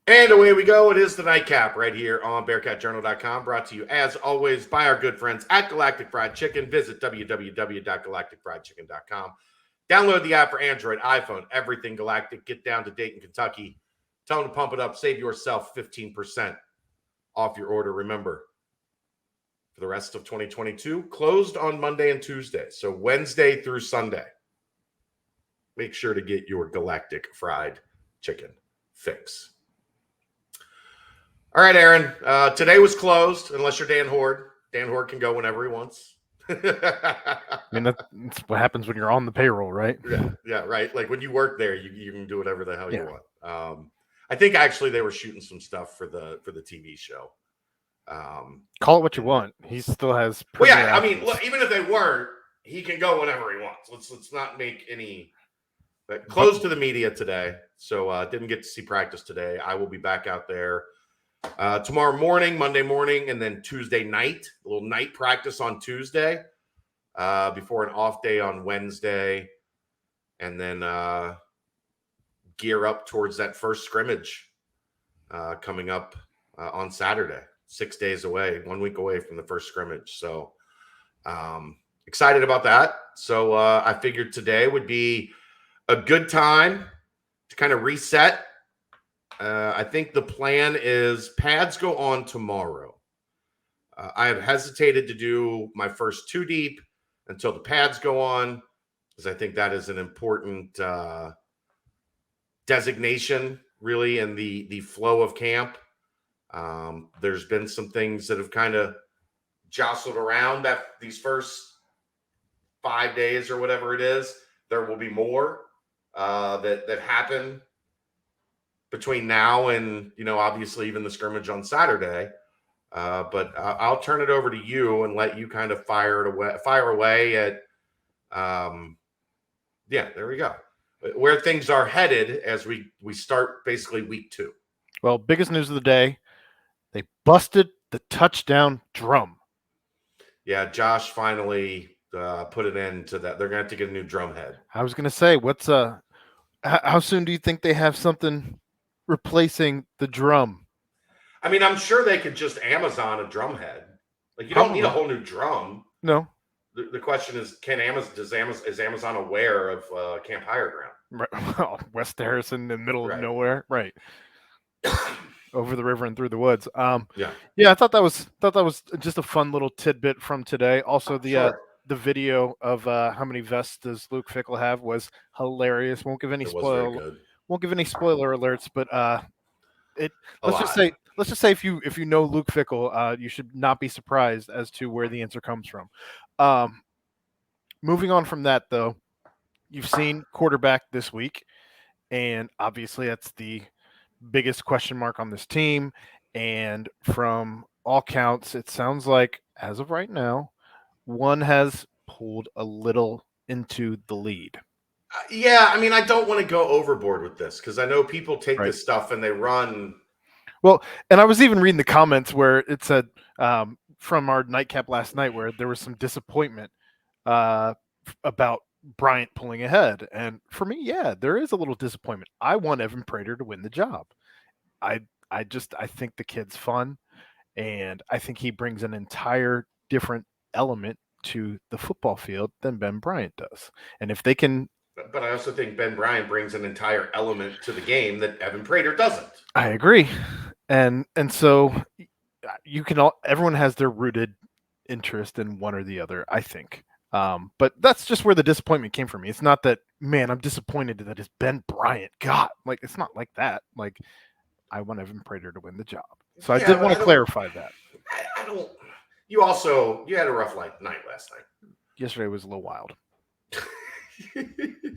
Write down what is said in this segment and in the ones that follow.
And away we go. It is the Nightcap right here on BearcatJournal.com, brought to you, as always, by our good friends at Galactic Fried Chicken. Visit www.galacticfriedchicken.com. Download the app for Android, iPhone, everything Galactic. Get down to Dayton, Kentucky. Tell them to pump it up. Save yourself 15% off your order. Remember, for the rest of 2022, closed on Monday and Tuesday. So Wednesday through Sunday. Make sure to get your Galactic Fried Chicken fix. All right, Aaron. Today was closed, unless you're Dan Horde. Dan Horde can go whenever he wants. I mean, that's what happens when you're on the payroll, right? Yeah, right. Like when you work there, you can do whatever the hell you want. I think actually they were shooting some stuff for the TV show. Call it what you want. He still has. Well, yeah. I mean, look, even if they weren't, he can go whenever he wants. Let's not make any. But closed to the media today, so didn't get to see practice today. I will be back out there tomorrow morning, Monday morning, and then Tuesday night. A little night practice on Tuesday before an off day on Wednesday, and then gear up towards that first scrimmage coming up on Saturday. 6 days away, 1 week away from the first scrimmage. So excited about that. So I figured today would be a good time to kind of reset. I think the plan is pads go on tomorrow. I have hesitated to do my first two deep until the pads go on, because I think that is an important designation, really, in the flow of camp. There's been some things that have kind of jostled around these first 5 days or whatever it is. There will be more that happen between now and, obviously even the scrimmage on Saturday. But I'll turn it over to you and let you kind of fire away at, there we go. Where things are headed as we start basically week 2. Well, biggest news of the day, they busted the touchdown drum. Yeah, Josh finally put an end to that. They're going to have to get a new drum head. I was going to say, how soon do you think they have something replacing the drum? I mean, I'm sure they could just Amazon a drum head. Like, you don't need a whole new drum. No. The question is, is Amazon aware of Camp Higher Ground? Right. Well, West Harrison in the middle of nowhere, right? Over the river and through the woods. I thought that was just a fun little tidbit from today. Also, the video of how many vests does Luke Fickell have was hilarious. Won't give any spoiler alerts, but let's just say if you know Luke Fickell, you should not be surprised as to where the answer comes from. Moving on from that, though, you've seen quarterback this week, and obviously that's the biggest question mark on this team. And from all counts, it sounds like, as of right now, one has pulled a little into the lead. Yeah, I mean, I don't want to go overboard with this because I know people take this stuff and they run. Well, and I was even reading the comments where it said from our nightcap last night where there was some disappointment about Bryant pulling ahead. And for me, yeah, there is a little disappointment. I want Evan Prater to win the job. I think the kid's fun, and I think he brings an entire different element to the football field than Ben Bryant does. And if they can... But I also think Ben Bryant brings an entire element to the game that Evan Prater doesn't. I agree. And so everyone has their rooted interest in one or the other, I think. But that's just where the disappointment came from me. It's not that, man, I'm disappointed that it's Ben Bryant. God, like, it's not like that. Like, I want Evan Prater to win the job. So I did want to clarify that. I don't. You had a rough night last night. Yesterday was a little wild.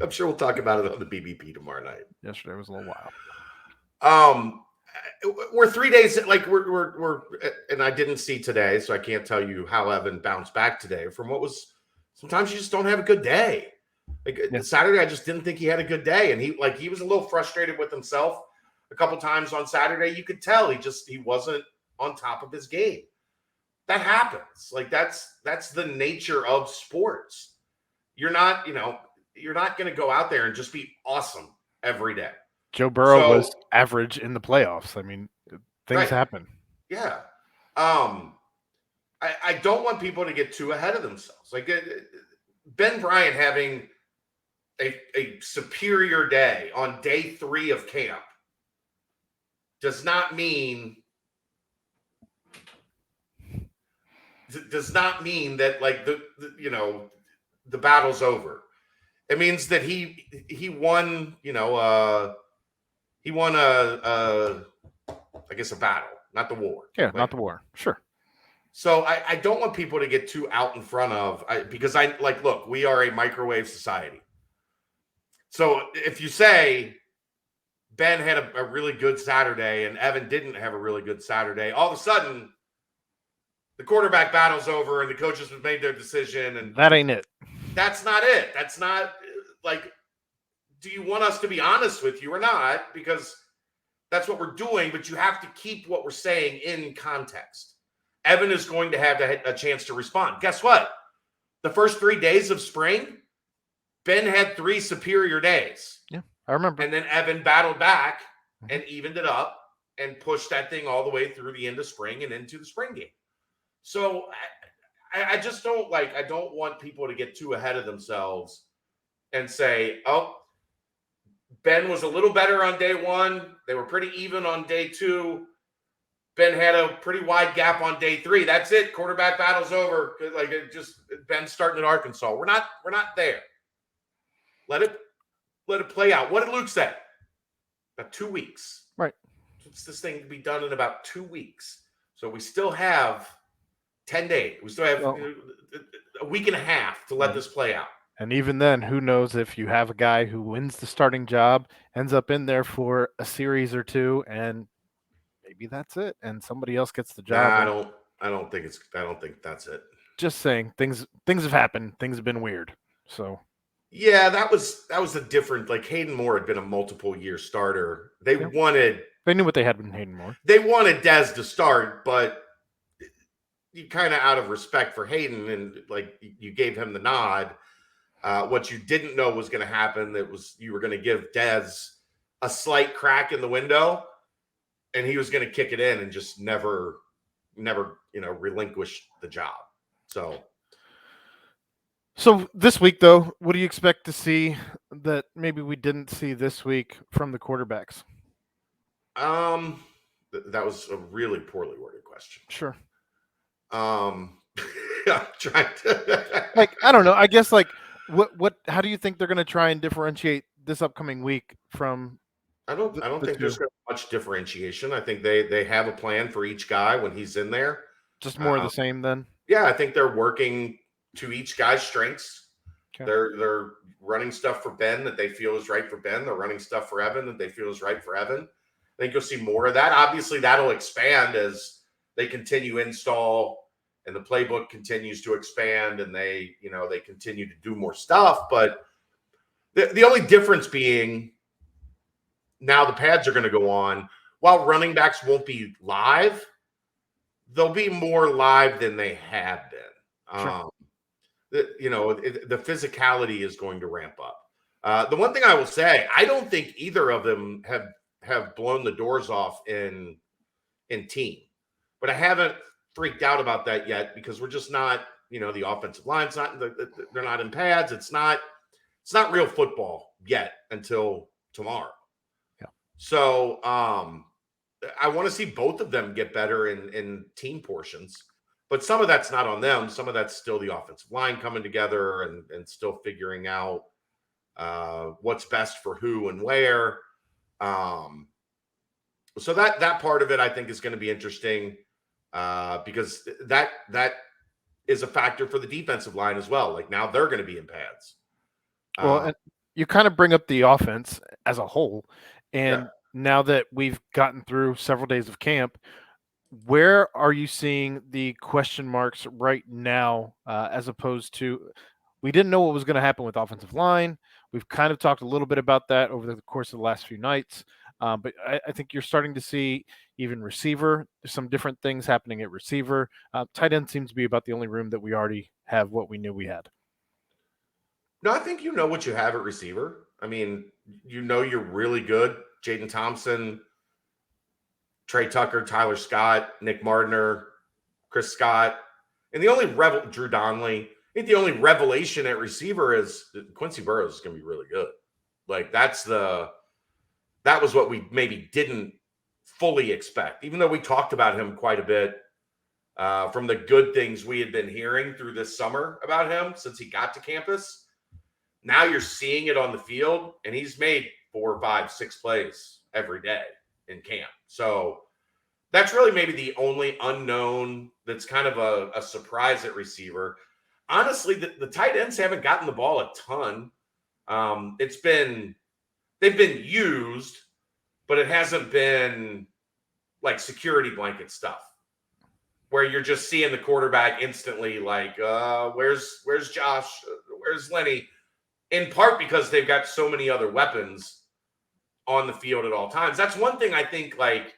I'm sure we'll talk about it on the BBP tomorrow night. Yesterday was a little wild. We're 3 days, like we're and I didn't see today, so I can't tell you how Evan bounced back today from what was. Sometimes you just don't have a good day. Saturday, I just didn't think he had a good day, and he was a little frustrated with himself a couple times on Saturday. You could tell he wasn't on top of his game. That happens. Like that's the nature of sports. You're not going to go out there and just be awesome every day. Joe Burrow was average in the playoffs. I mean, things happen. Yeah. I don't want people to get too ahead of themselves. Like Ben Bryant having a superior day on day 3 of camp does not mean that like the battle's over. It means that he won, he won I guess a battle, not the war. Yeah, not the war. Sure. So I don't want people to get too out in front of, because look, we are a microwave society. So if you say Ben had a really good Saturday and Evan didn't have a really good Saturday, all of a sudden the quarterback battle's over and the coaches have made their decision. And that ain't it. That's not it. That's not like, do you want us to be honest with you or not? Because that's what we're doing, but you have to keep what we're saying in context. Evan is going to have a chance to respond. Guess what? The first 3 days of spring, Ben had 3 superior days. Yeah, I remember. And then Evan battled back and evened it up and pushed that thing all the way through the end of spring and into the spring game. So I just don't I don't want people to get too ahead of themselves and say, oh, Ben was a little better on day 1. They were pretty even on day 2. Ben had a pretty wide gap on day 3. That's it. Quarterback battle's over. Like Ben's starting at Arkansas. We're not there. Let it play out. What did Luke say? About 2 weeks. Right. This thing to be done in about 2 weeks. So we still have 10 days. We still have a week and a half to let this play out. And even then, who knows if you have a guy who wins the starting job, ends up in there for a series or 2, and maybe that's it, and somebody else gets the job. Nah, I don't think that's it. Just saying, things have happened. Things have been weird. So yeah, that was a different. Like Hayden Moore had been a multiple year starter. They knew what they had with Hayden Moore. They wanted Dez to start, but you kind of out of respect for Hayden and you gave him the nod. What you didn't know was going to happen, you were going to give Dez a slight crack in the window, and he was going to kick it in and just never relinquish the job. So this week, though, what do you expect to see that maybe we didn't see this week from the quarterbacks? That was a really poorly worded question. Sure. I'm trying to I don't know. I guess what how do you think they're going to try and differentiate this upcoming week from? I don't think there's going to be much differentiation. I think they have a plan for each guy when he's in there. Just more of the same then? Yeah, I think they're working to each guy's strengths. Okay. They're running stuff for Ben that they feel is right for Ben. They're running stuff for Evan that they feel is right for Evan. I think you'll see more of that. Obviously, that'll expand as they continue install and the playbook continues to expand and they continue to do more stuff. But the only difference being now the pads are going to go on. While running backs won't be live, they'll be more live than they have been. Sure. The physicality is going to ramp up. The one thing I will say, I don't think either of them have blown the doors off in team, but I haven't freaked out about that yet because we're just not, the offensive line's not, they're not in pads. It's not real football yet until tomorrow. Yeah. So I want to see both of them get better in team portions. But some of that's not on them. Some of that's still the offensive line coming together and still figuring out what's best for who and where. So that part of it, I think, is going to be interesting because that is a factor for the defensive line as well. Like now they're going to be in pads. Well, and you kind of bring up the offense as a whole. And now that we've gotten through several days of camp, where are you seeing the question marks right now as opposed to we didn't know what was going to happen with offensive line. We've kind of talked a little bit about that over the course of the last few nights. But I think you're starting to see even receiver. There's some different things happening at receiver. Tight end seems to be about the only room that we already have what we knew we had. No, I think you know what you have at receiver. I mean, you're really good Jaden Thompson, Trey Tucker, Tyler Scott, Nick Mardner, Chris Scott, and the only Drew Donnelly. I think the only revelation at receiver is Quincy Burrows is going to be really good. Like that was what we maybe didn't fully expect, even though we talked about him quite a bit from the good things we had been hearing through this summer about him since he got to campus. Now you're seeing it on the field, and he's made 4, 5, 6 plays every day in camp. So that's really maybe the only unknown that's kind of a surprise at receiver. Honestly, the tight ends haven't gotten the ball a ton. They've been used, but it hasn't been like security blanket stuff where you're just seeing the quarterback instantly like, where's Josh? Where's Lenny? In part because they've got so many other weapons on the field at all times. That's one thing I think, like,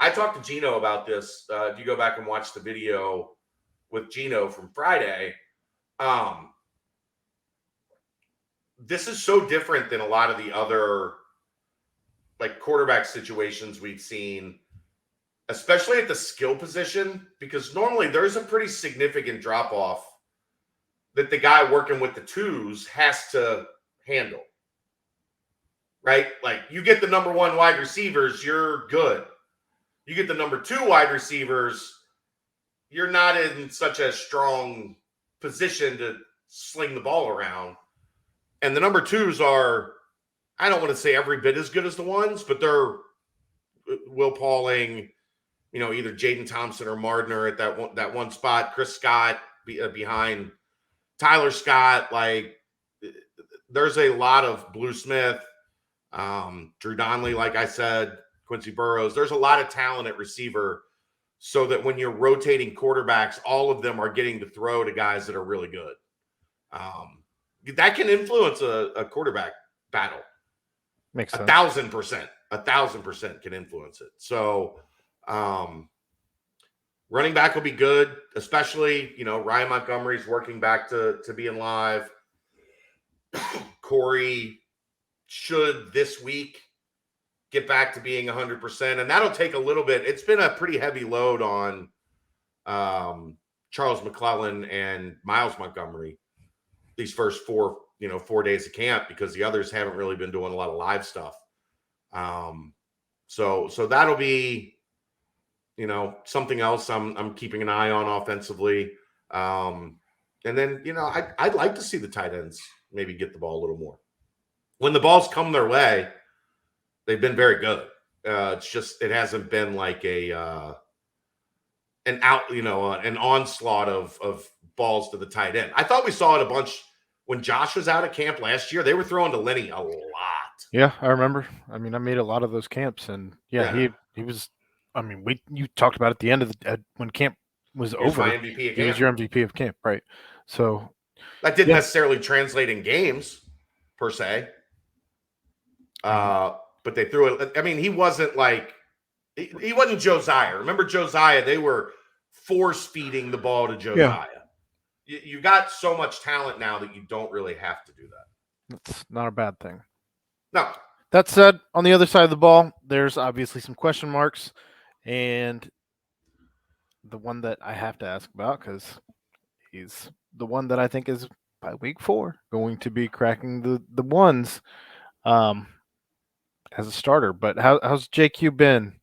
I talked to Gino about this. If you go back and watch the video with Gino from Friday, this is so different than a lot of the other like quarterback situations we've seen, especially at the skill position, because normally there's a pretty significant drop off that the guy working with the twos has to handle, right? Like you get the number 1 wide receivers, you're good. You get the number 2 wide receivers, you're not in such a strong position to sling the ball around. And the number 2s are, I don't want to say every bit as good as the ones, but they're Will Pauling, either Jaden Thompson or Mardner at that one spot. Chris Scott behind Tyler Scott. Like there's a lot of Blue Smith, Drew Donnelly, like I said, Quincy Burrows. There's a lot of talent at receiver so that when you're rotating quarterbacks, all of them are getting to throw to guys that are really good. That can influence a quarterback battle. Makes sense. 1,000%. 1,000% can influence it. So running back will be good, especially, Ryan Montgomery's working back to being live. Corey should this week get back to being 100%, and that'll take a little bit. It's been a pretty heavy load on Charles McClellan and Miles Montgomery these first 4 days of camp because the others haven't really been doing a lot of live stuff. So that'll be, something else I'm keeping an eye on offensively. And then, I'd like to see the tight ends maybe get the ball a little more. When the balls come their way, they've been very good. It's just, it hasn't been like an onslaught of balls to the tight end. I thought we saw it a bunch when Josh was out at camp last year. They were throwing to Lenny a lot. Yeah, I remember. I mean, I made a lot of those camps, and he was. I mean, you talked about at the end of when camp was over. My MVP of camp. He was your MVP of camp, right? So that didn't necessarily translate in games per se. But they threw it. I mean, he wasn't like he wasn't Josiah. Remember Josiah? They were force feeding the ball to Josiah. Yeah. You got so much talent now that you don't really have to do that. That's not a bad thing. No. That said, on the other side of the ball, there's obviously some question marks, and the one that I have to ask about because he's the one that I think is by week 4 going to be cracking the ones as a starter. But how's JQ been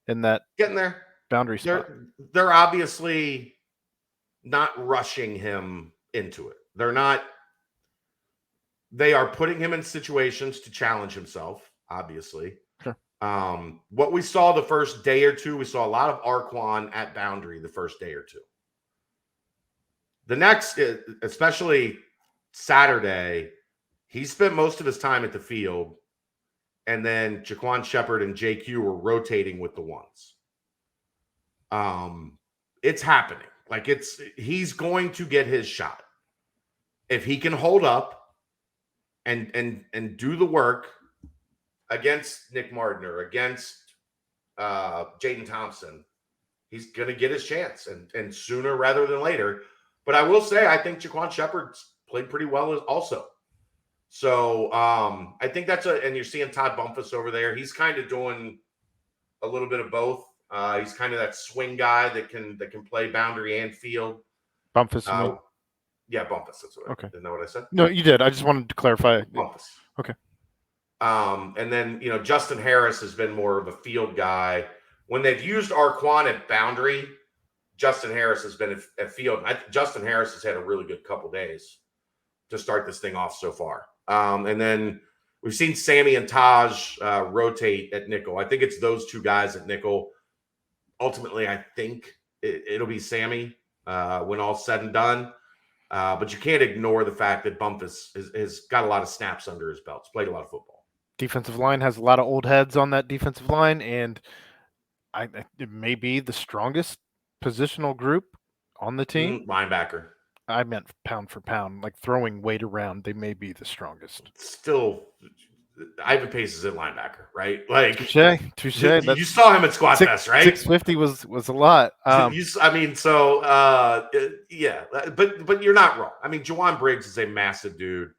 in that getting there boundary spot? They're obviously not rushing him into it. They are putting him in situations to challenge himself, obviously. Sure. What we saw the first day or two, we saw a lot of Arquan at boundary the first day or two. The next, especially Saturday, he spent most of his time at the field, and then Jaquan Shepard and JQ were rotating with the ones. It's happening. Like he's going to get his shot. If he can hold up and do the work against Nick Mardner, against Jaden Thompson, he's going to get his chance and sooner rather than later. But I will say, I think Jaquan Shepard's played pretty well also. So I think and you're seeing Todd Bumpus over there. He's kind of doing a little bit of both. He's kind of that swing guy that can play boundary and field. Bumpus, you mean? Yeah, Bumpus. That's what okay. Isn't that what I said? No, you did. I just wanted to clarify. Bumpus. Okay. And then, Justin Harris has been more of a field guy. When they've used Arquan at boundary, Justin Harris has been at field. Justin Harris has had a really good couple days to start this thing off so far. And then we've seen Sammy and Taj rotate at nickel. I think it's those two guys at nickel. Ultimately, I think it'll be Sammy when all's said and done. But you can't ignore the fact that Bumpus has got a lot of snaps under his belt. He's played a lot of football. Defensive line has a lot of old heads on that defensive line, and it may be the strongest positional group on the team. Linebacker. I meant pound for pound, like throwing weight around. They may be the strongest. Still, Ivan Pace is at linebacker, right? Like touche. You saw him at Squad Fest, right? 650 was a lot. Yeah, but you're not wrong. I mean, Jawan Briggs is a massive dude.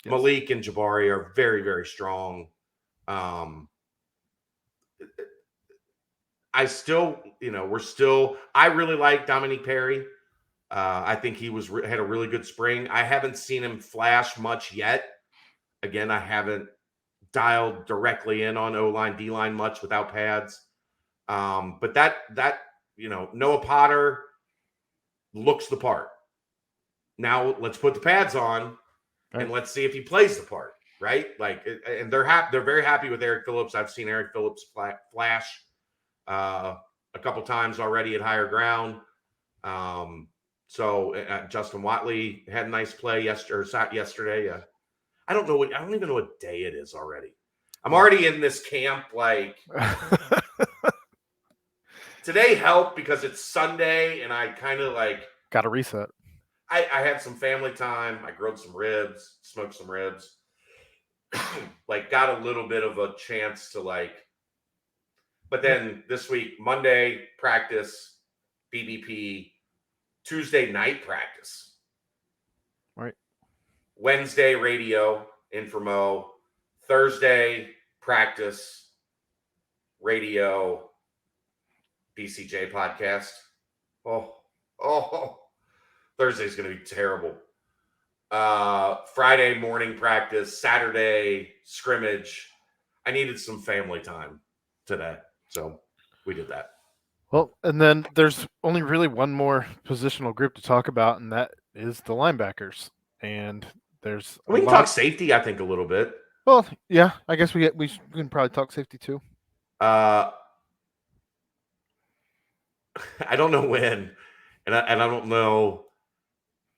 Yes. Malik and Jabari are very, very strong. I really like Dominique Perry. I think he had a really good spring. I haven't seen him flash much yet. Again, I haven't dialed directly in on O-line, D-line much without pads. But that Noah Potter looks the part. Now let's put the pads on and let's see if he plays the part, right? Like, and they're very happy with Eric Phillips. I've seen Eric Phillips flash a couple times already at higher ground. So Justin Watley had a nice play yesterday. I don't even know what day it is already. I'm already in this camp. Like today helped because it's Sunday and I kind of got to reset. I had some family time. I grilled some ribs, smoked some ribs, got a little bit of a chance to but then this week, Monday practice, BBP, Tuesday night practice. Right. Wednesday radio, Infirmo, Thursday practice, radio, BCJ podcast. Oh, Thursday's going to be terrible. Friday morning practice, Saturday scrimmage. I needed some family time today, so we did that. Well, and then there's only really one more positional group to talk about, and that is the linebackers. And we can talk safety, I think, a little bit. Well, yeah, I guess we can probably talk safety too. I don't know when, and I don't know.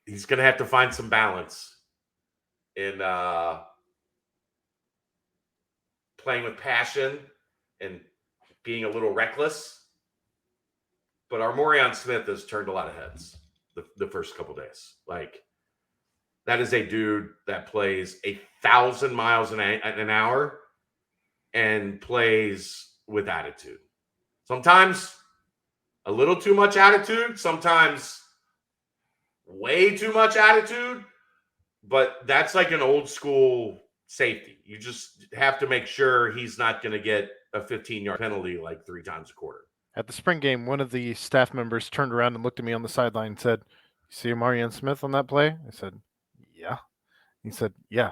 He's going to have to find some balance in playing with passion and being a little reckless. But Brendel Smith has turned a lot of heads the first couple days. That is a dude that plays 1,000 miles an hour and plays with attitude. Sometimes a little too much attitude, sometimes way too much attitude, but that's like an old school safety. You just have to make sure he's not going to get a 15-yard penalty 3 times a quarter. At the spring game, one of the staff members turned around and looked at me on the sideline and said, "You see Brendel Smith on that play?" I said, "Yeah." He said, "Yeah,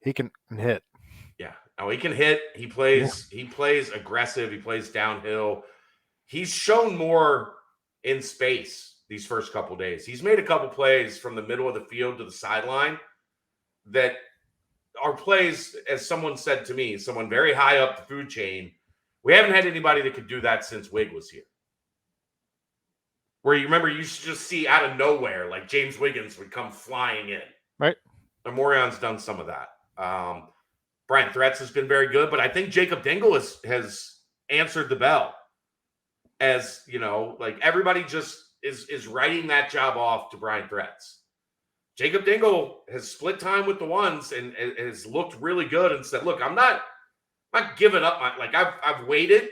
he can hit." Yeah. Oh, he can hit. He plays. Yeah. He plays aggressive. He plays downhill. He's shown more in space these first couple days. He's made a couple plays from the middle of the field to the sideline that are plays, as someone said to me, someone very high up the food chain. We haven't had anybody that could do that since Wig was here. Where you remember you used to just see out of nowhere, James Wiggins would come flying in. Right. Morion's done some of that. Brian Threats has been very good, but I think Jacob Dingle has answered the bell. As, everybody just is writing that job off to Brian Threats. Jacob Dingle has split time with the ones and has looked really good and said, look, I'm not giving up. I've waited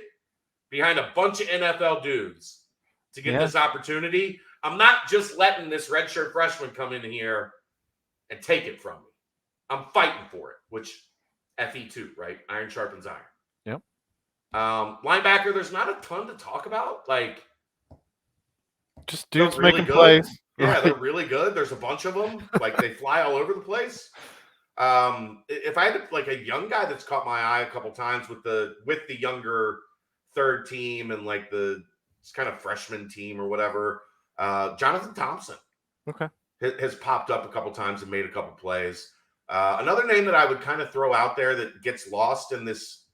behind a bunch of NFL dudes to get this opportunity. I'm not just letting this redshirt freshman come in here and take it from me. I'm fighting for it, which FE2, right? Iron sharpens iron. Yep. Linebacker, there's not a ton to talk about. Like, just dudes really making good. plays. Yeah, right. They're really good. There's a bunch of them. Like, they fly all over the place. If I had like a young guy that's caught my eye a couple times with the younger third team and like the kind of freshman team or whatever, Jonathan Thompson. Okay. Has popped up a couple times and made a couple plays. Another name that I would kind of throw out there that gets lost in this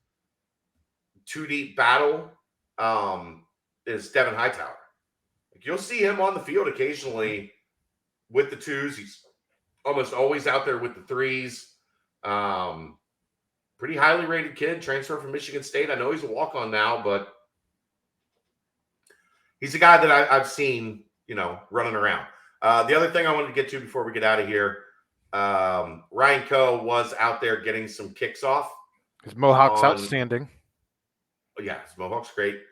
two deep battle is Devin Hightower. Like, you'll see him on the field occasionally with the twos. He's almost always out there with the threes. Pretty highly rated kid, transfer from Michigan State. I know he's a walk-on now, but he's a guy that I've seen, running around. The other thing I wanted to get to before we get out of here, Ryan Coe was out there getting some kicks off. His Mohawk's outstanding. Yeah, his Mohawk's great.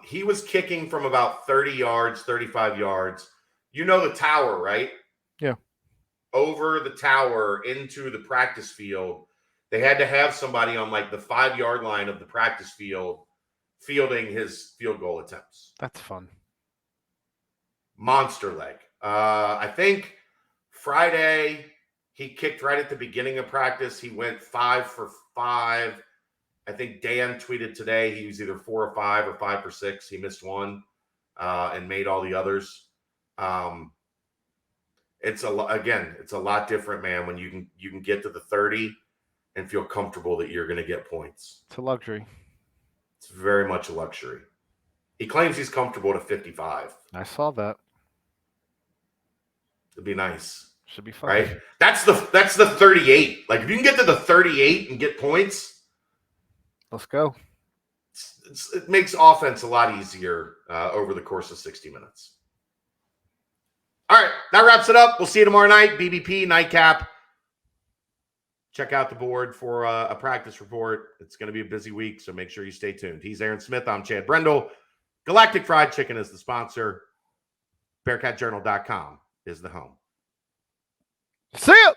He was kicking from about 30 yards, 35 yards. You know the tower, right? Yeah. Over the tower into the practice field. They had to have somebody on like the 5-yard line of the practice field fielding his field goal attempts. That's fun. Monster leg. I think Friday he kicked right at the beginning of practice. He went 5 for 5. I think Dan tweeted today he was either 4 or 5 or 5 for 6. He missed one and made all the others. It's a lot different, man, when you can get to the 30 and feel comfortable that you're going to get points. It's a luxury. It's very much a luxury. He claims he's comfortable to 55. I saw that. It'd be nice. Should be fun. Right? That's the 38. Like, if you can get to the 38 and get points, let's go. It makes offense a lot easier over the course of 60 minutes. All right, that wraps it up. We'll see you tomorrow night. BBP Nightcap. Check out the board for a practice report. It's going to be a busy week, so make sure you stay tuned. He's Aaron Smith. I'm Chad Brendel. Galactic Fried Chicken is the sponsor. BearcatJournal.com is the home. See ya!